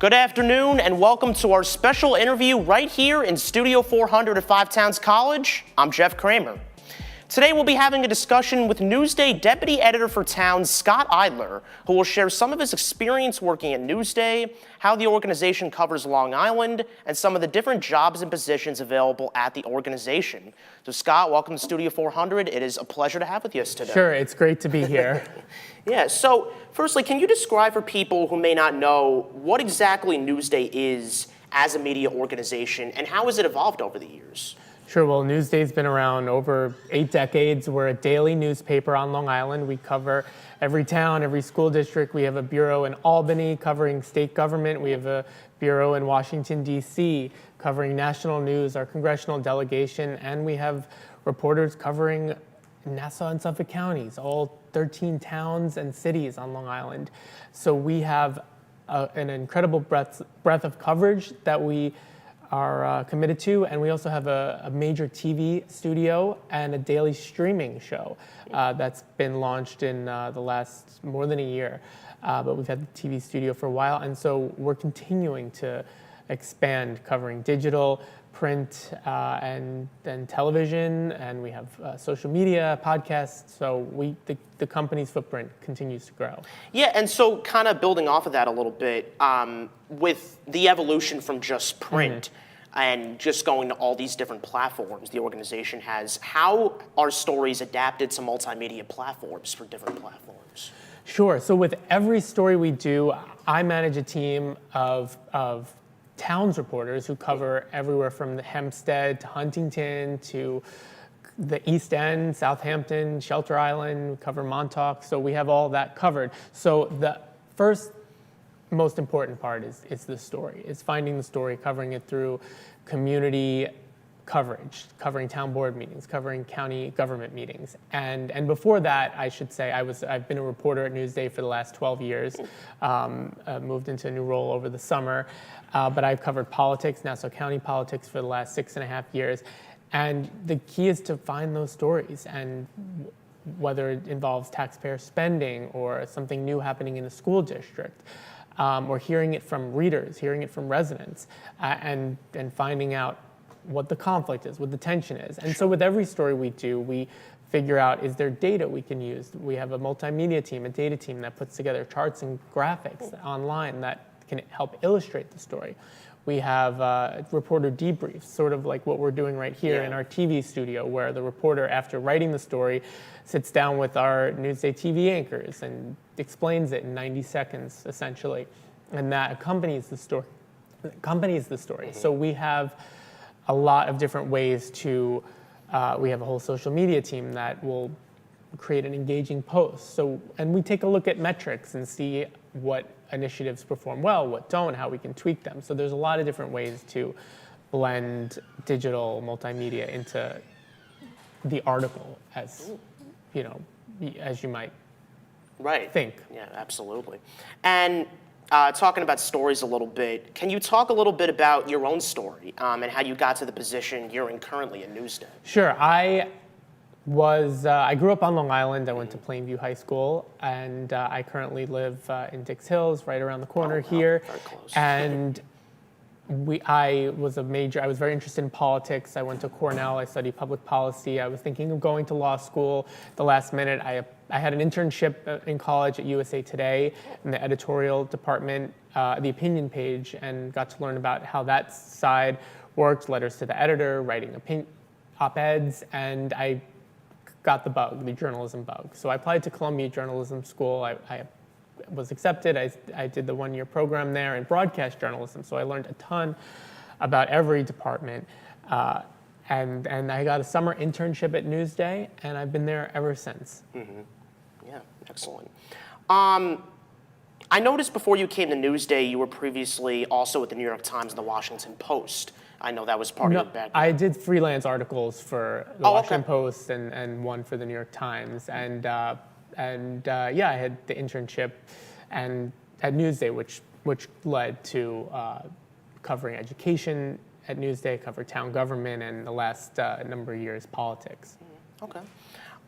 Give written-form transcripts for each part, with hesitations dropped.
Good afternoon and welcome to our special interview right here in Studio 400 at Five Towns College. I'm Jeff Kramer. Today we'll be having a discussion with Newsday Deputy Editor for Towns, Scott Eidler, who will share some of his experience working at Newsday, how the organization covers Long Island, and some of the different jobs and positions available at the organization. So Scott, welcome to Studio 400. It is a pleasure to have with us today. Sure, it's great to be here. Yeah, so firstly, can you describe for people who may not know what exactly Newsday is as a media organization and how has it evolved over the years? Sure, well, Newsday's been around over 8 decades. We're a daily newspaper on Long Island. We cover every town, every school district. We have a bureau in Albany covering state government. We have a bureau in Washington, D.C. covering national news, our congressional delegation, and we have reporters covering Nassau and Suffolk counties, all 13 towns and cities on Long Island. So we have an incredible breadth of coverage that we are committed to, and we also have a major TV studio and a daily streaming show that's been launched in the last more than a year. But we've had the TV studio for a while, and so we're continuing to expand, covering digital, print, and then television, and we have social media, podcasts, so the company's footprint continues to grow. Yeah, and so kind of building off of that a little bit, with the evolution from just print and just going to all these different platforms the organization has, how are stories adapted to multimedia platforms for different platforms? Sure, so with every story we do, I manage a team of towns reporters who cover everywhere from the Hempstead to Huntington to the East End, Southampton, Shelter Island, we cover Montauk, so we have all that covered. So the first most important part is the story, is finding the story, covering it through community coverage, covering town board meetings, covering county government meetings. And before that, I should say, I've been a reporter at Newsday for the last 12 years, moved into a new role over the summer, but I've covered politics, Nassau County politics for the last 6.5 years. And the key is to find those stories, and whether it involves taxpayer spending or something new happening in the school district, or hearing it from readers, hearing it from residents, and finding out what the conflict is, what the tension is. And so with every story we do, we figure out, is there data we can use? We have a multimedia team, a data team that puts together charts and graphics online that can help illustrate the story. We have reporter debriefs, sort of like what we're doing right here in our TV studio, where the reporter, after writing the story, sits down with our Newsday TV anchors and explains it in 90 seconds, essentially. And that accompanies the story. So we have a lot of different ways to, we have a whole social media team that will create an engaging post. So, and we take a look at metrics and see what initiatives perform well, what don't, how we can tweak them. So there's a lot of different ways to blend digital multimedia into the article, as you know, as you might think. Yeah, absolutely. And talking about stories a little bit, can you talk a little bit about your own story and how you got to the position you're in currently at Newsday? Sure. I grew up on Long Island. I went to Plainview High School, and I currently live in Dix Hills, right around the corner here. Very close. And I was very interested in politics. I went to Cornell. I studied public policy. I was thinking of going to law school. At the last minute, I had an internship in college at USA Today in the editorial department, the opinion page, and got to learn about how that side worked, letters to the editor, writing op-eds, and I got the bug, the journalism bug. So I applied to Columbia Journalism School. I was accepted. I did the 1-year program there in broadcast journalism. So I learned a ton about every department. And I got a summer internship at Newsday, and I've been there ever since. Yeah, excellent. I noticed before you came to Newsday, you were previously also at the New York Times and the Washington Post. I know that was part of your background. I did freelance articles for the Washington Post and one for the New York Times. And I had the internship and at Newsday, which led to covering education at Newsday, covered town government, and the last number of years, politics. Okay.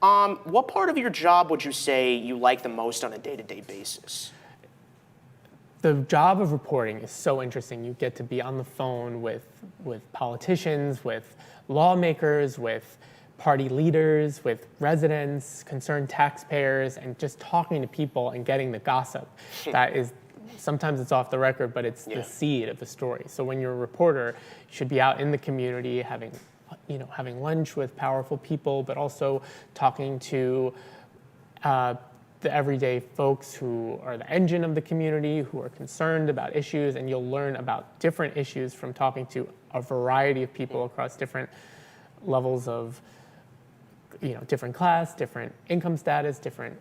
What part of your job would you say you like the most on a day-to-day basis? the job of reporting is so interesting. You get to be on the phone with politicians, with lawmakers, with party leaders, with residents, concerned taxpayers, and just talking to people and getting the gossip. That is, sometimes it's off the record, but it's the seed of the story. So when you're a reporter, you should be out in the community having lunch with powerful people, but also talking to the everyday folks who are the engine of the community, who are concerned about issues, and you'll learn about different issues from talking to a variety of people across different levels of, different class, different income status, different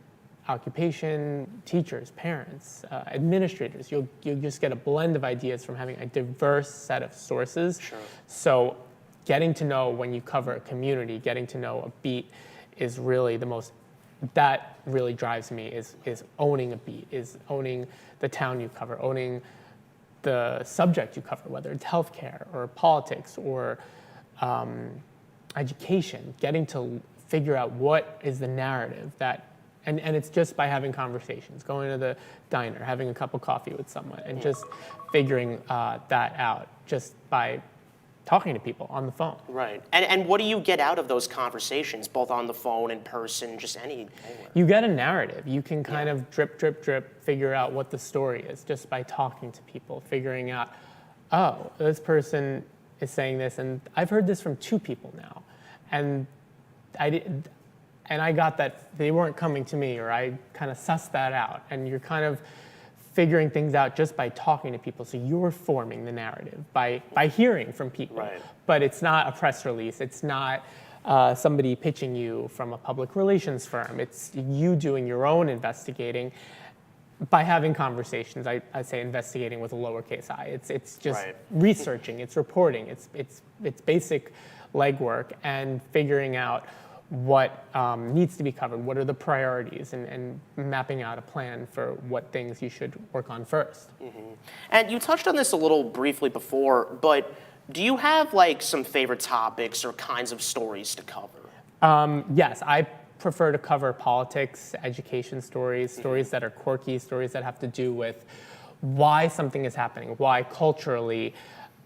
occupation, teachers, parents, administrators. You'll just get a blend of ideas from having a diverse set of sources. Sure. So getting to know, when you cover a community, getting to know a beat is really that really drives me, is owning a beat, is owning the town you cover, owning the subject you cover, whether it's healthcare or politics or education, getting to figure out what is the narrative and it's just by having conversations, going to the diner, having a cup of coffee with someone, and just figuring that out just by talking to people on the phone. Right. And what do you get out of those conversations, both on the phone, in person, just anywhere? You get a narrative. You can kind of drip, drip, drip, figure out what the story is just by talking to people, figuring out, oh, this person is saying this, and I've heard this from 2 people now. And I got that they weren't coming to me, or I kind of sussed that out. And you're kind of figuring things out just by talking to people. So you're forming the narrative by hearing from people. Right. But it's not a press release. It's not somebody pitching you from a public relations firm. It's you doing your own investigating by having conversations. I say investigating with a lowercase I. It's just researching. It's reporting. It's basic legwork and figuring out what needs to be covered, what are the priorities, and mapping out a plan for what things you should work on first. Mm-hmm. And you touched on this a little briefly before, but do you have some favorite topics or kinds of stories to cover? Yes, I prefer to cover politics, education stories, stories that are quirky, stories that have to do with why something is happening, why culturally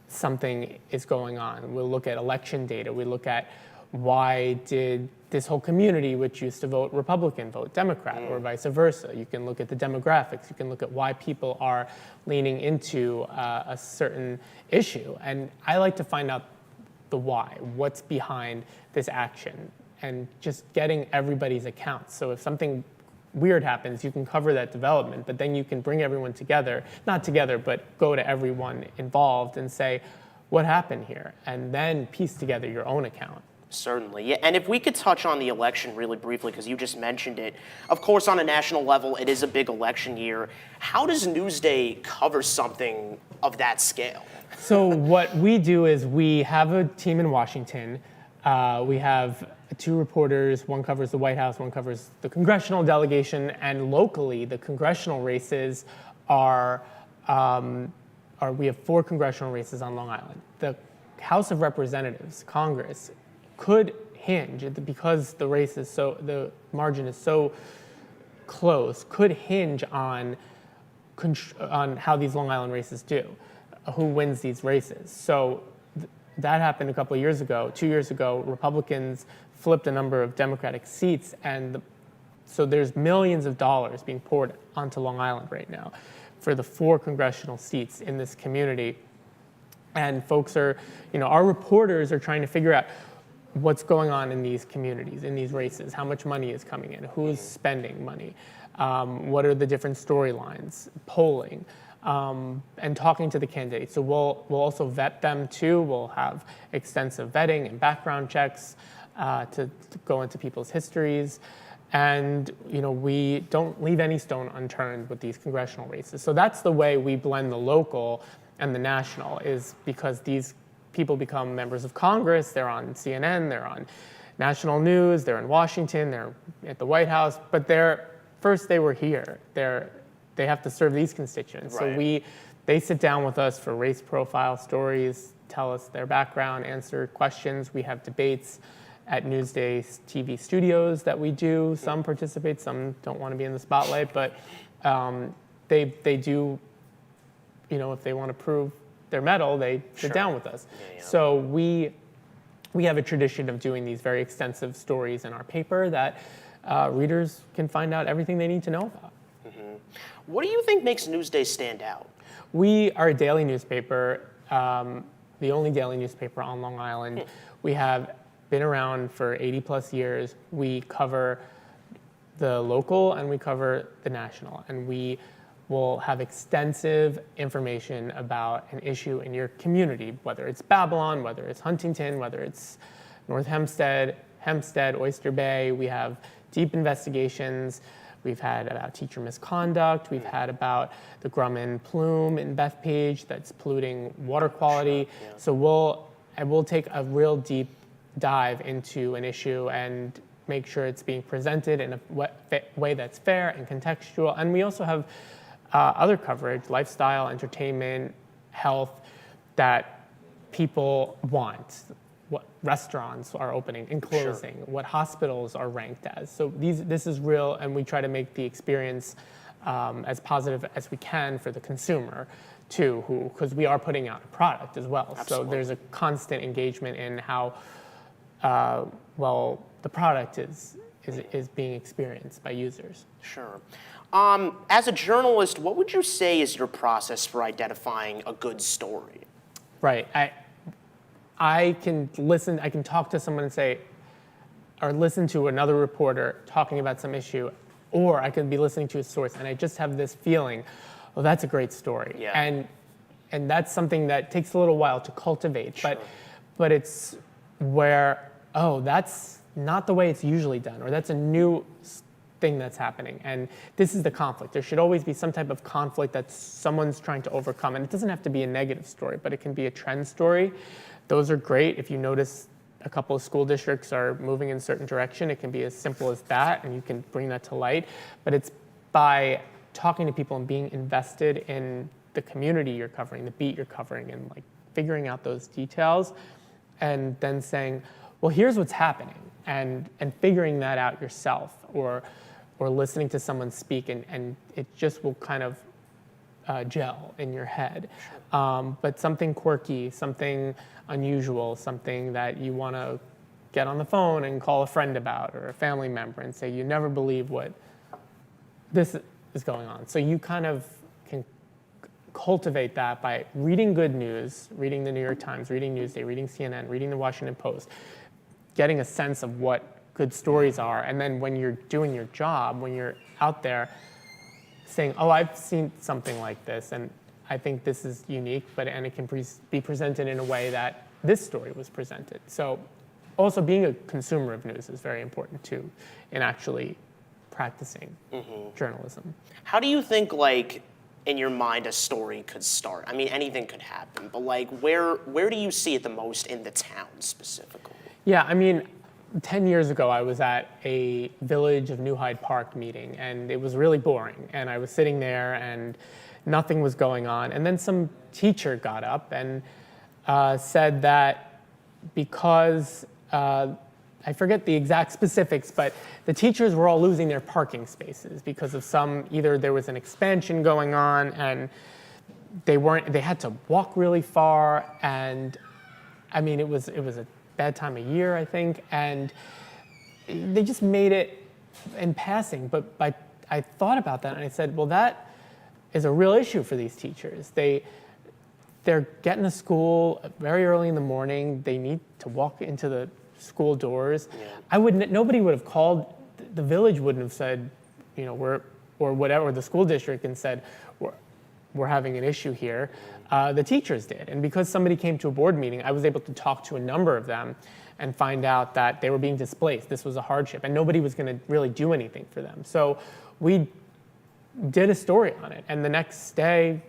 something is going on. We'll look at election data, we look at why did this whole community, which used to vote Republican, vote Democrat, or vice versa. You can look at the demographics. You can look at why people are leaning into a certain issue. And I like to find out the why, what's behind this action, and just getting everybody's accounts. So if something weird happens, you can cover that development, but then you can bring everyone together, not together, but go to everyone involved and say, what happened here? And then piece together your own account. Certainly, yeah. And if we could touch on the election really briefly, because you just mentioned it. Of course, on a national level, it is a big election year. How does Newsday cover something of that scale? So what we do is we have a team in Washington. We have 2 reporters. One covers the White House, one covers the congressional delegation. And locally, the congressional races are we have 4 congressional races on Long Island. The House of Representatives, Congress, could hinge, because the margin is so close, could hinge on how these Long Island races do, who wins these races. So that happened a couple of years ago. 2 years ago, Republicans flipped a number of Democratic seats, and so there's millions of dollars being poured onto Long Island right now for the 4 congressional seats in this community. And folks are, our reporters are trying to figure out what's going on in these communities, in these races, how much money is coming in, who's spending money, what are the different storylines, polling, and talking to the candidates. So we'll also vet them too. We'll have extensive vetting and background checks to go into people's histories. And we don't leave any stone unturned with these congressional races. So that's the way we blend the local and the national, is because these people become members of Congress. They're on CNN, they're on national news, they're in Washington, they're at the White House, but first they were here. They have to serve these constituents. Right. So they sit down with us for race profile stories, tell us their background, answer questions. We have debates at Newsday TV studios that we do. Some participate, some don't want to be in the spotlight, but they do if they want to prove their mettle, they sit down with us. Yeah. So we have a tradition of doing these very extensive stories in our paper that readers can find out everything they need to know about. What do you think makes Newsday stand out? We are a daily newspaper, the only daily newspaper on Long Island. We have been around for 80 plus years. We cover the local and we cover the national, and we will have extensive information about an issue in your community, whether it's Babylon, whether it's Huntington, whether it's North Hempstead, Oyster Bay. We have deep investigations. We've had about teacher misconduct. We've had about the Grumman plume in Bethpage that's polluting water quality. Sure, yeah. So we'll take a real deep dive into an issue and make sure it's being presented in a way that's fair and contextual. And we also have other coverage, lifestyle, entertainment, health, that people want. What restaurants are opening and closing, what hospitals are ranked as. So this is real, and we try to make the experience as positive as we can for the consumer too, because we are putting out a product as well. Absolutely. So there's a constant engagement in how well the product is being experienced by users. Sure. As a journalist, what would you say is your process for identifying a good story? Right. I can listen, I can talk to someone and say, or listen to another reporter talking about some issue, or I could be listening to a source and I just have this feeling, oh, that's a great story. Yeah. And that's something that takes a little while to cultivate, Sure. but it's where, oh, that's not the way it's usually done, or that's a new thing that's happening. And this is the conflict. There should always be some type of conflict that someone's trying to overcome. And it doesn't have to be a negative story, but it can be a trend story. Those are great. If you notice a couple of school districts are moving in a certain direction, it can be as simple as that, and you can bring that to light. But it's by talking to people and being invested in the community you're covering, the beat you're covering, and like figuring out those details, and then saying, well, here's what's happening, and figuring that out yourself, or listening to someone speak, and it just will kind of gel in your head. But something quirky, something unusual, something that you want to get on the phone and call a friend about, or a family member, and say, you never believe what this is going on. So you kind of can cultivate that by reading good news, reading the New York Times, reading Newsday, reading CNN, reading the Washington Post, getting a sense of what good stories are. And then when you're doing your job, when you're out there saying, oh, I've seen something like this, and I think this is unique, and it can be presented in a way that this story was presented. So also being a consumer of news is very important too, in actually practicing journalism. How do you think, like, in your mind, a story could start? I mean, anything could happen, but like, where do you see it the most in the town specifically? Yeah, I mean, 10 years ago, I was at a Village of New Hyde Park meeting, and it was really boring. And I was sitting there, and nothing was going on. And then some teacher got up and said that because, I forget the exact specifics, but the teachers were all losing their parking spaces because of either there was an expansion going on, and they had to walk really far. And I mean, it was a bad time of year, I think, and they just made it in passing. But I thought about that, and I said, well, that is a real issue for these teachers. They're getting to school very early in the morning. They need to walk into the school doors. Yeah. Nobody would have called, the village wouldn't have said, or whatever, the school district, and said, we're having an issue here. The teachers did. And because somebody came to a board meeting, I was able to talk to a number of them and find out that they were being displaced. This was a hardship, and nobody was going to really do anything for them. So we did a story on it, and the next day,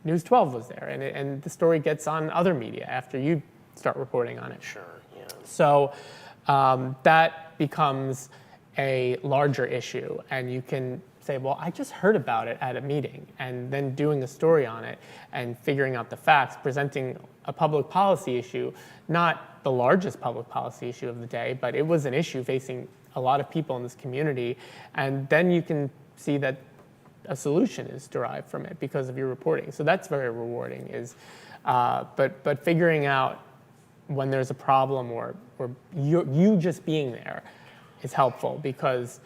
News 12 was there, and the story gets on other media after you start reporting on it. Sure, yeah. So that becomes a larger issue, and you can say, well, I just heard about it at a meeting, and then doing a story on it and figuring out the facts, presenting a public policy issue, not the largest public policy issue of the day, but it was an issue facing a lot of people in this community. And then you can see that a solution is derived from it because of your reporting. So that's very rewarding. But figuring out when there's a problem or you just being there is helpful, because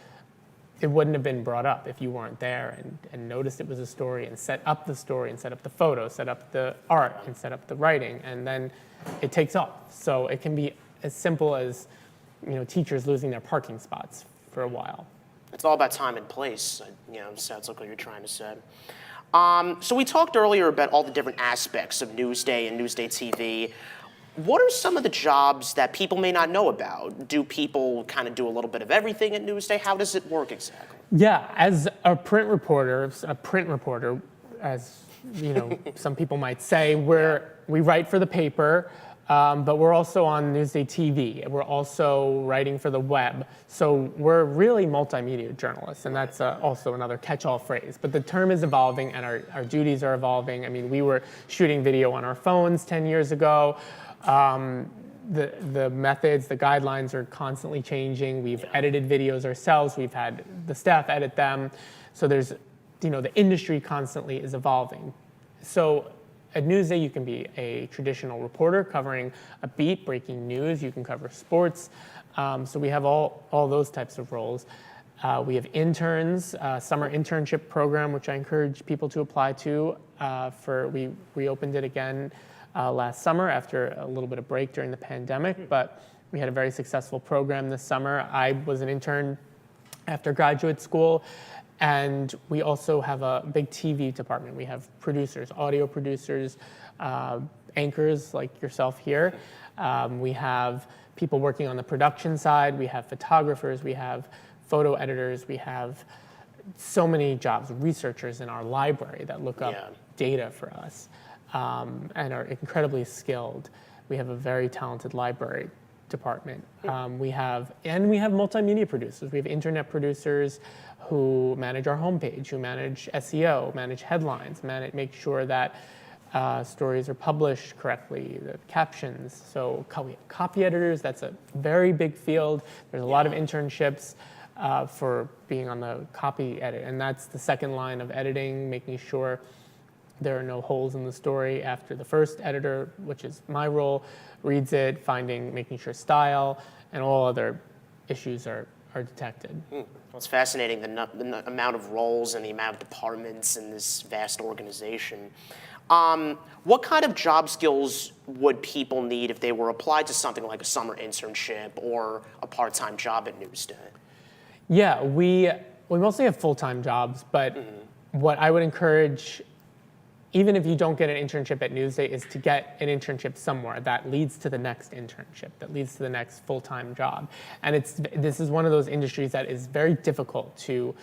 it wouldn't have been brought up if you weren't there and noticed it was a story and set up the story and set up the photo, set up the art and set up the writing, and then it takes off. So it can be as simple as, teachers losing their parking spots for a while. It's all about time and place, sounds like what you're trying to say. So we talked earlier about all the different aspects of Newsday and Newsday TV. What are some of the jobs that people may not know about? Do people kind of do a little bit of everything at Newsday? How does it work exactly? Yeah, as a print reporter, as some people might say, we write for the paper, but we're also on Newsday TV. We're also writing for the web. So we're really multimedia journalists, and that's also another catch-all phrase. But the term is evolving, and our duties are evolving. I mean, we were shooting video on our phones 10 years ago. The methods, the guidelines are constantly changing. We've edited videos ourselves. We've had the staff edit them. So there's, the industry constantly is evolving. So at Newsday, you can be a traditional reporter covering a beat, breaking news. You can cover sports. So we have all those types of roles. We have interns, summer internship program, which I encourage people to apply to. We reopened it again last summer after a little bit of break during the pandemic, but we had a very successful program this summer. I was an intern after graduate school, and we also have a big TV department. We have producers, audio producers, anchors like yourself here. We have people working on the production side. We have photographers. We have photo editors. We have so many jobs, researchers in our library that look up data for us. And are incredibly skilled. We have a very talented library department. We have multimedia producers. We have internet producers who manage our homepage, who manage SEO, manage headlines, make sure that stories are published correctly, the captions. So we have copy editors. That's a very big field. There's a lot of internships for being on the copy edit, and that's the second line of editing, making sure there are no holes in the story after the first editor, which is my role, reads it, making sure style and all other issues are detected. Well, it's fascinating, the amount of roles and the amount of departments in this vast organization. What kind of job skills would people need if they were applied to something like a summer internship or a part-time job at Newsday? Yeah, we mostly have full-time jobs, but what I would encourage, even if you don't get an internship at Newsday, is to get an internship somewhere that leads to the next internship, that leads to the next full-time job. And this is one of those industries that is very difficult to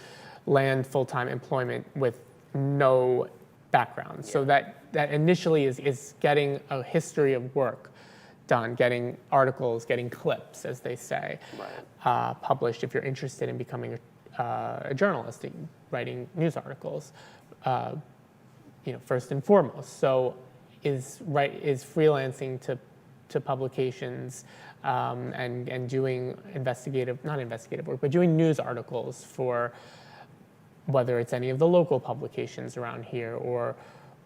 land full-time employment with no background. Yeah. So that initially is getting a history of work done, getting articles, getting clips, as they say, published if you're interested in becoming a journalist, writing news articles. First and foremost. So is freelancing to publications and doing not investigative work, but doing news articles for whether it's any of the local publications around here or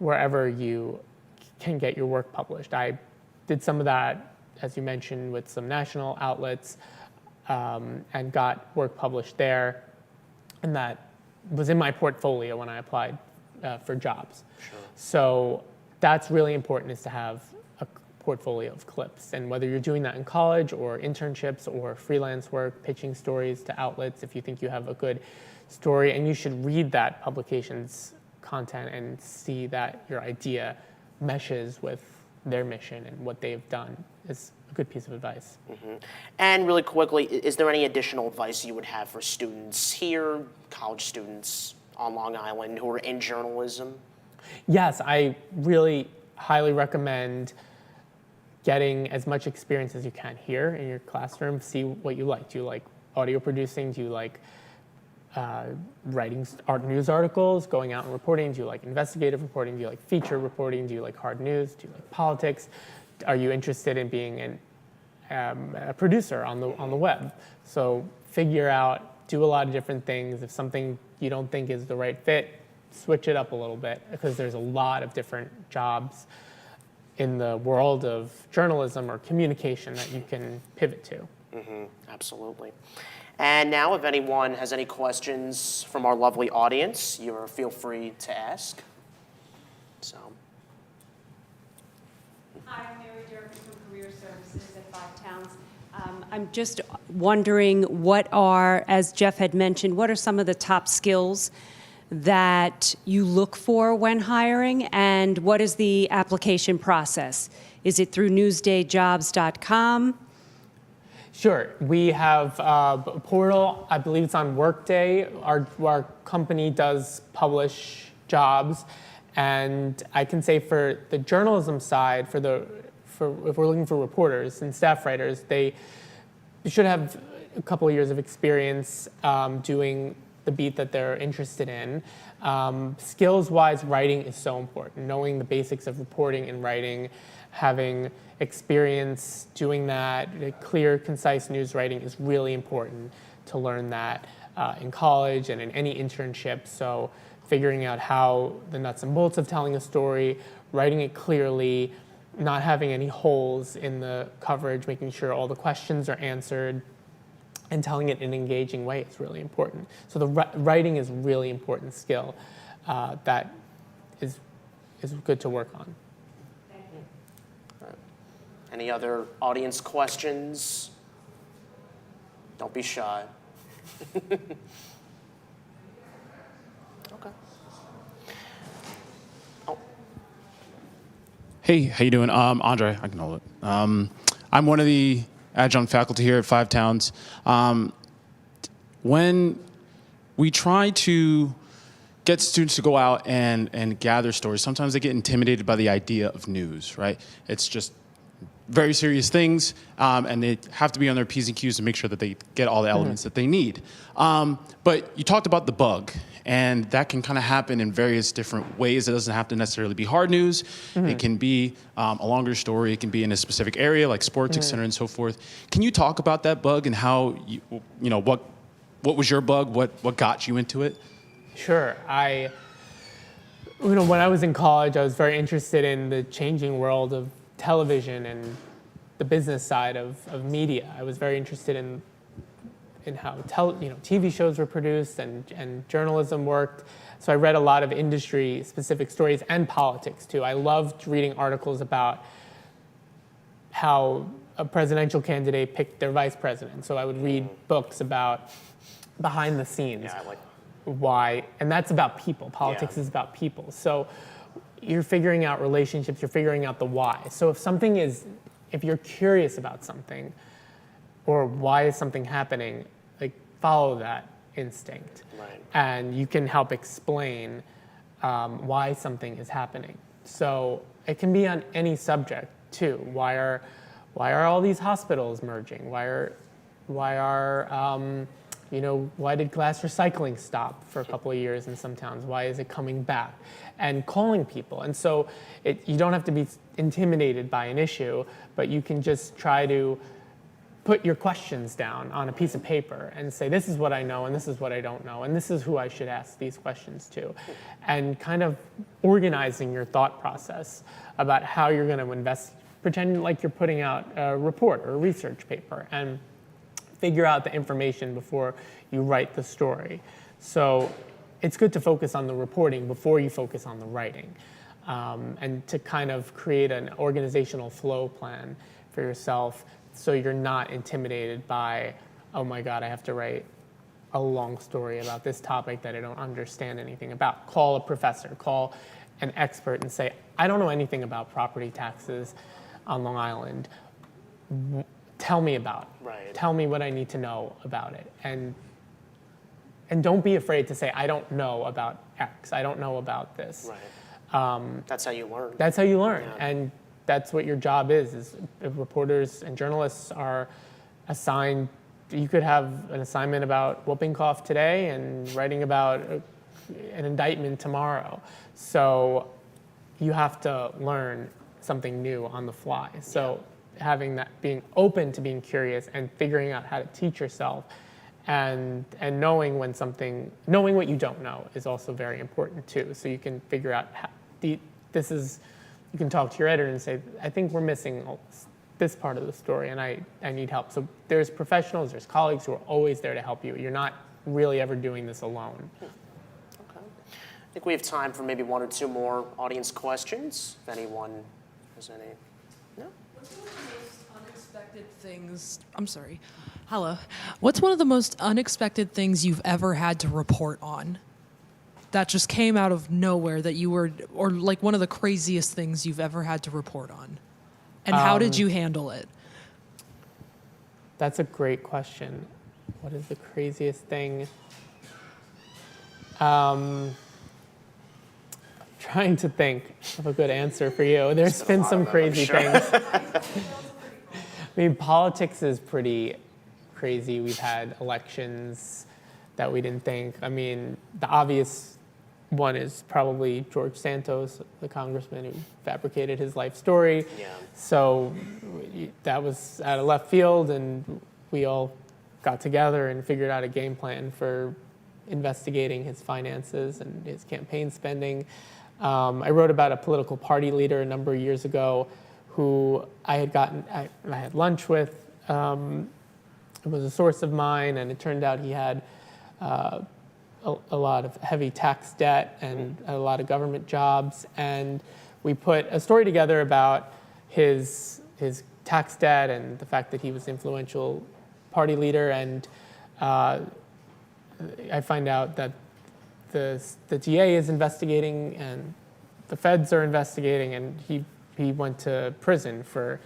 wherever you can get your work published. I did some of that, as you mentioned, with some national outlets and got work published there. And that was in my portfolio when I applied for jobs. Sure. So that's really important, is to have a portfolio of clips. And whether you're doing that in college or internships or freelance work, pitching stories to outlets, if you think you have a good story, and you should read that publication's content and see that your idea meshes with their mission and what they've done, is a good piece of advice. And really quickly, is there any additional advice you would have for students here, college students on Long Island who are in journalism? Yes, I really highly recommend getting as much experience as you can here in your classroom. See what you like. Do you like audio producing? Do you like writing news articles, going out and reporting? Do you like investigative reporting? Do you like feature reporting? Do you like hard news? Do you like politics? Are you interested in being a producer on the web? So figure out do a lot of different things. If something you don't think is the right fit, switch it up a little bit, because there's a lot of different jobs in the world of journalism or communication that you can pivot to. Absolutely. And now, if anyone has any questions from our lovely audience, feel free to ask. So. Hi, I'm Mary Durkin from Career Services at Five Towns. I'm just wondering as Jeff had mentioned, what are some of the top skills that you look for when hiring, and what is the application process? Is it through newsdayjobs.com? Sure. We have a portal. I believe it's on Workday. Our company does publish jobs, and I can say for the journalism side, if we're looking for reporters and staff writers, they should have a couple of years of experience doing the beat that they're interested in. Skills-wise, writing is so important. Knowing the basics of reporting and writing, having experience doing that, clear, concise news writing is really important to learn that in college and in any internship. So figuring out how the nuts and bolts of telling a story, writing it clearly, not having any holes in the coverage, making sure all the questions are answered, and telling it in an engaging way is really important. So the writing is a really important skill that is good to work on. Thank you. Any other audience questions? Don't be shy. Okay. Oh. Hey, how you doing? Andre, I can hold it. I'm one of the adjunct faculty here at Five Towns. When we try to get students to go out and gather stories, sometimes they get intimidated by the idea of news, right? It's just very serious things, and they have to be on their P's and Q's to make sure that they get all the elements that they need. But you talked about the bug, and that can kind of happen in various different ways. It doesn't have to necessarily be hard news. It can be a longer story. It can be in a specific area like sports, et cetera, and so forth. Can you talk about that bug and how, what was your bug? What got you into it? Sure. When I was in college, I was very interested in the changing world of television and the business side of media. I was very interested in how TV shows were produced and journalism worked. So I read a lot of industry-specific stories and politics too. I loved reading articles about how a presidential candidate picked their vice president. So I would read books about behind the scenes. Yeah, I like why, and that's about people. Politics is about people. So you're figuring out relationships, you're figuring out the why. So if you're curious about something, or why is something happening, follow that instinct. Right. And you can help explain why something is happening. So it can be on any subject too. Why are all these hospitals merging? Why did glass recycling stop for a couple of years in some towns? Why is it coming back? And calling people. And so you don't have to be intimidated by an issue, but you can just try to put your questions down on a piece of paper and say, this is what I know, and this is what I don't know, and this is who I should ask these questions to. And kind of organizing your thought process about how you're going to invest, pretend like you're putting out a report or a research paper, and figure out the information before you write the story. So it's good to focus on the reporting before you focus on the writing, and to kind of create an organizational flow plan for yourself so you're not intimidated by, oh my God, I have to write a long story about this topic that I don't understand anything about. Call a professor, call an expert and say, I don't know anything about property taxes on Long Island. Tell me about it. Right. Tell me what I need to know about it. And don't be afraid to say, I don't know about X. I don't know about this. Right. That's how you learn. That's how you learn. Yeah. And that's what your job is reporters and journalists are assigned. You could have an assignment about whooping cough today and writing about an indictment tomorrow. So you have to learn something new on the fly. So having that, being open to being curious and figuring out how to teach yourself And knowing knowing what you don't know is also very important too. So you can figure out you can talk to your editor and say, I think we're missing this part of the story and I need help. So there's professionals, there's colleagues who are always there to help you. You're not really ever doing this alone. Okay. I think we have time for maybe one or two more audience questions. If anyone has any. No? What's one of the most unexpected things? I'm sorry. Hello. What's one of the most unexpected things you've ever had to report on? That just came out of nowhere that you were, or like one of the craziest things you've ever had to report on? And how did you handle it? That's a great question. What is the craziest thing? Trying to think of a good answer for you. There's been some crazy things. I mean, politics is pretty crazy. We've had elections that we didn't think. I mean, the obvious one is probably George Santos, the congressman who fabricated his life story. Yeah. So that was out of left field, and we all got together and figured out a game plan for investigating his finances and his campaign spending. I wrote about a political party leader a number of years ago who I had lunch with. It was a source of mine, and it turned out he had a lot of heavy tax debt and a lot of government jobs. And we put a story together about his tax debt and the fact that he was an influential party leader. And I find out that the DA is investigating and the feds are investigating, and he went to prison for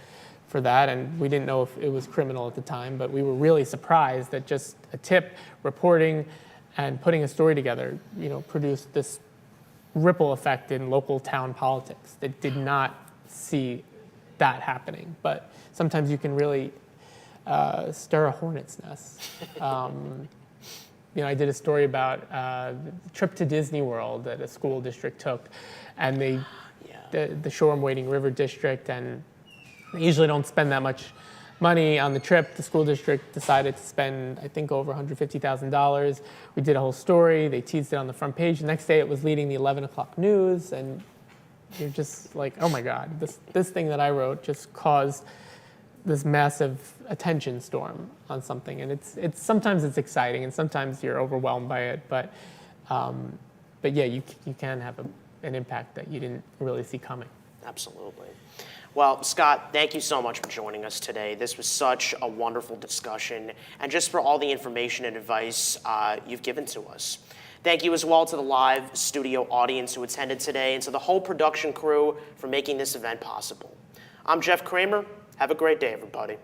that, and we didn't know if it was criminal at the time, but we were really surprised that just a tip, reporting, and putting a story together, produced this ripple effect in local town politics that did not see that happening. But sometimes you can really stir a hornet's nest. I did a story about the trip to Disney World that a school district took, and the Shoreham Wading River District, and they usually don't spend that much money on the trip. The school district decided to spend, I think, over $150,000. We did a whole story. They teased it on the front page. The next day, it was leading the 11 o'clock news, and you're just like, oh my God, this thing that I wrote just caused this massive attention storm on something. And it's sometimes it's exciting, and sometimes you're overwhelmed by it. But yeah, you can have an impact that you didn't really see coming. Absolutely. Well, Scott, thank you so much for joining us today. This was such a wonderful discussion, and just for all the information and advice you've given to us. Thank you as well to the live studio audience who attended today, and to the whole production crew for making this event possible. I'm Jeff Kramer. Have a great day, everybody.